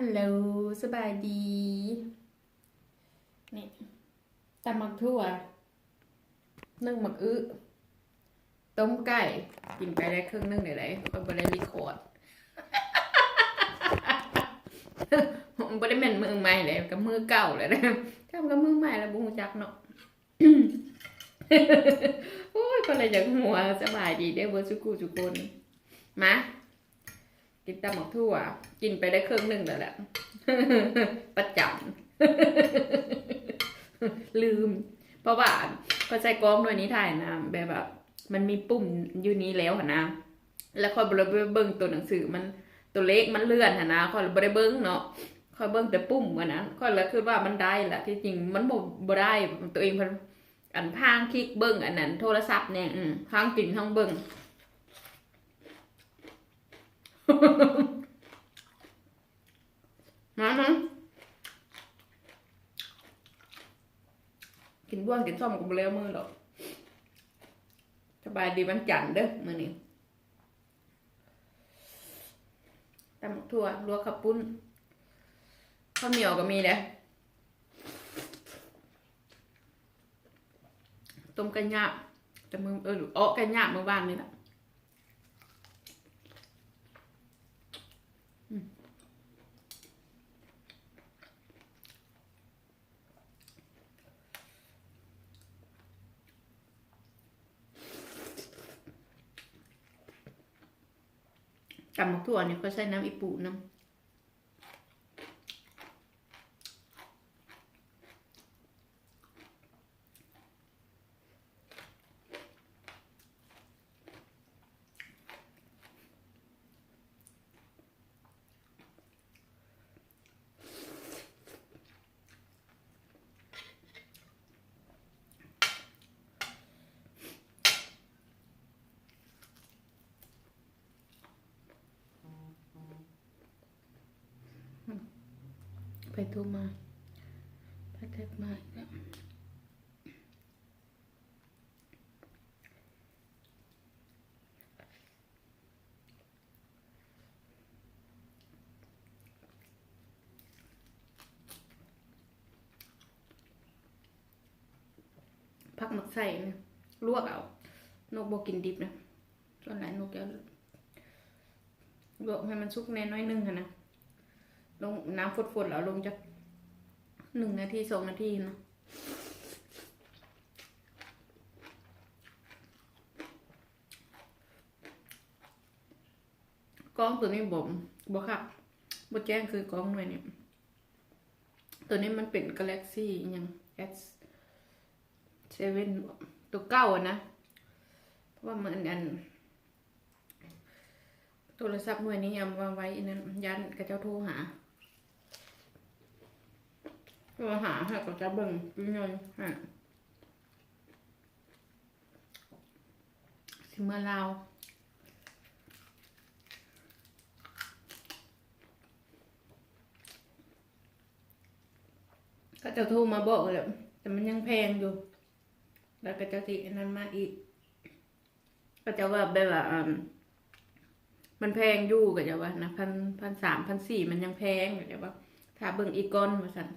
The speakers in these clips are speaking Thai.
ฮัลโหลสบายดีนี่ตำมักทั่วนึ่งมักอื้อต้มไก่กินไปได้ครึ่งนึงได้คนบ่ได้รีคอร์ดบ่ได้แม่นมือใหม่เลยกับมือเก่าเลยนะทำกับมือใหม่แล้วบ่ฮู้จักเนาะโอ้ยก็เลยอยากหัวสบายดีได้เบ่สุกุทุกคนมากินตำมักทั่วกินไปได้ครึ่งนึงแล้วแหละประจำลืมเพราะว่าก็ใช้กล้องด้วยนี้ถ่ายนะแบบมันมีปุ่มอยู่นี้แล้วนะแล้วคอยบริเบิ้งตัวหนังสือมันตัวเล็กมันเลื่อนนะคอยบริเบิ้งเนาะคอยเบิ้งแต่ปุ่มวะนะคอยแล้วคือว่ามันได้แหละที่จริงมันบ่ได้ตัวเองอันพางคลิกเบิ้งอันนั้นโทรศัพท์เนี่ยพางกินทั้งเบิ้งนะกินบ้วนกินส้มกับเบลมือหรอกสบายดีวันจันทร์เด้อมื้อนี้ตำถั่วลวกข้าวปุ้นข้าวเหนียวก็มีเด้อต้มไก่ย่างแต่มือไก่ย่างเมื่อวานนี่แหละตำหมกถั่วเนี่ยเขาใช้น้ำอีปูน้ำไปโทรมาไปแท็กมาแล้วพักหมักใส่นะลวกเอานกบอกินดิบนะส่วนหลายนกจะลวกให้มันสุกแน่น้อยนึงค่ะนะลงน้ำฝดๆแล้วลงจาก1 นาที 2 นาทีนะกล้องตัวนี้บ่ค่ะบ่แจ้งคือกล้องหน่อยเนี่ยตัวนี้มันเป็น Galaxy ยัง S7 ตัวเก่านะเพราะว่ามันอันโทรศัพท์หน่วยนี้เอามาไว้นั้นยันกระเจ้าโทรหาให้กระเจ้าเบิ่งพี่น้อยฮะสิเมื่อลาวก็จะโทรมาบอกเลยแต่มันยังแพงอยู่แล้วก็จะตินั้นมาอีกก็จะว่าแบบว่ามันแพงอยู่ก็จะว่านะ1,300 1,400มันยังแพงก็จะว่าถ้าเบิ่งอีกก้อนมาสั่น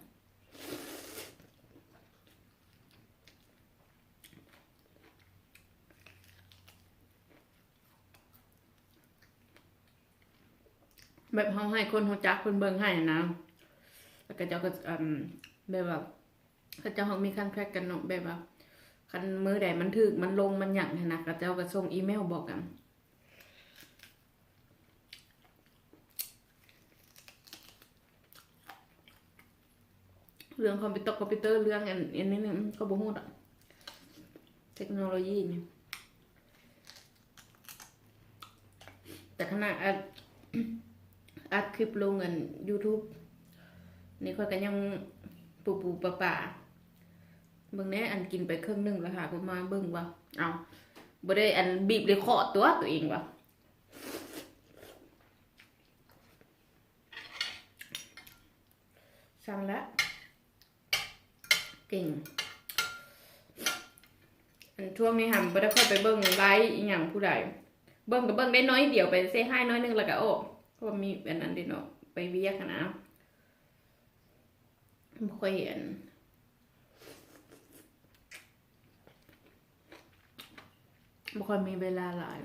แบบเขาให้คนเขาจักคนเบิ่งให้นะแล้วก็เจ้าก็แบบว่าเขาเจ้าเขามีคันแครกกันเนาะแบบว่าคันมือใดมันถึกมันลงมันหยั่งนะก็เจ้าก็ส่งอีเมลบอกกันเรื่องคอมพิวเตอร์เรื่องอันนี้เนี่ยก็บ่ฮู้ดอกเทคโนโลยีเนี่ยแต่ขณะอัดคลิปลงอัน YouTube นี่ค่อยก็ยังปูป่าเบิ่งแน่อันกินไปครึ่งนึงแล้วค่ะก็มาเบิ่งว่าเอาบ่ได้อันบีบเลยขอตัวเองว่าสั่งแล้วเก่งอันช่วงนี้หำบ่ได้ค่อยไปเบิ่งไลฟ์อีหยังผู้ใดเบิ่งก็เบิ่งได้น้อยเดียวไปเซฮายน้อยนึงแล้วก็โอ้เพราะว่ามีอันนั้นเด้เนาะไปเวียกนะ ไม่ค่อยเห็นไม่ค่อยมีเวลาหลาย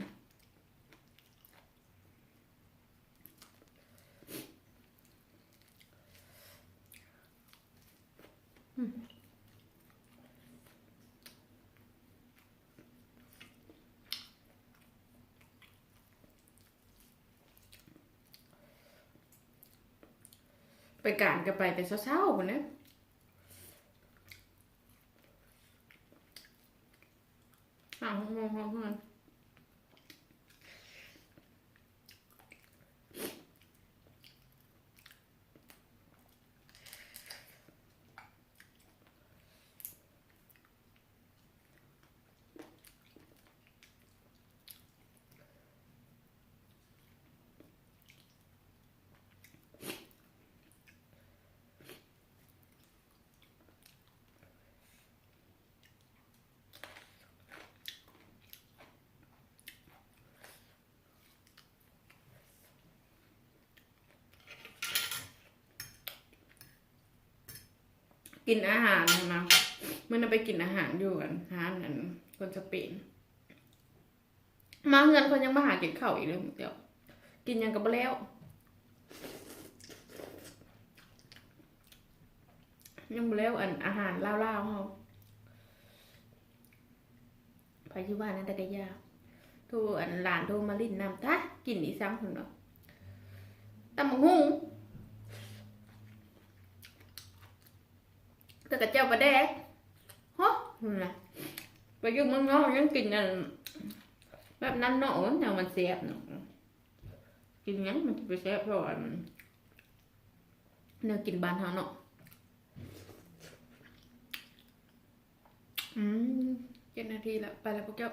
ไปการกันไปแต่เช้าๆคนนี้ห้องกินอาหารนะเมื่อไปกินอาหารอยู่กันร้านนั้นคนสเปนมาเงินคนยังมาหากินข้าวอีกเลยเดี๋ยวกินยังกับแล้วยังบ่แล้วอาหารลาวๆเฮาไปที่บ้านนั่นแต่ก็ยากโทรหลานโทรมาลิ้นน้ำตากินอีซ้ำคนเนาะตำบักหุ่งแต่กระเจ้าปลาแดกฮะนะไปอยู่เมืองนอกยังกินกันแบบนั้นเนาะอย่างมันแซ่บเนาะกินยังมันไปแซ่บเพราะว่าเนื้อกินบ้านเฮาเนาะ7 นาทีแล้วไปแล้วพวกเจ้า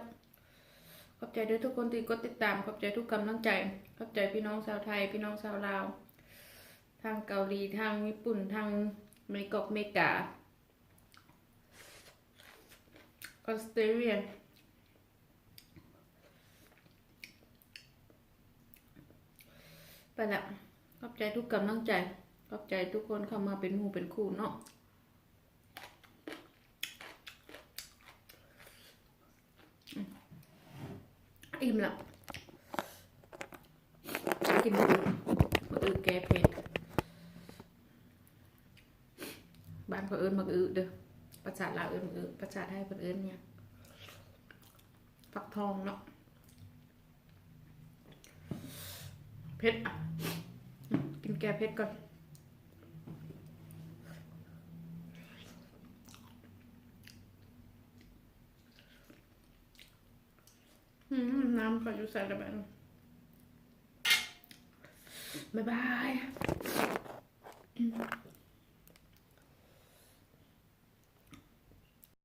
ขอบใจด้วยทุกคนที่กดติดตามขอบใจทุกกำลังใจขอบใจพี่น้องชาวไทยพี่น้องชาวลาวทางเกาหลีทางญี่ปุ่นทางอเมริกาออสเตรเลียไปละขอบใจทุกกำลังใจขอบใจทุกคนเข้ามาเป็นหมู่เป็นคู่เนาะอิ่มละกินหมดแกเผ็ดบ้านเขาเอิ้นมักอึเด้อภาษาลาวเอิ้นมักอึภาษาไทยเพิ่นเอิ้นเนี่ยฟักทองเนาะเผ็ดอ่ะกินแกเผ็ดก่อนน้ำก็อยู่ใส่ระเบิดบ๊ายบาย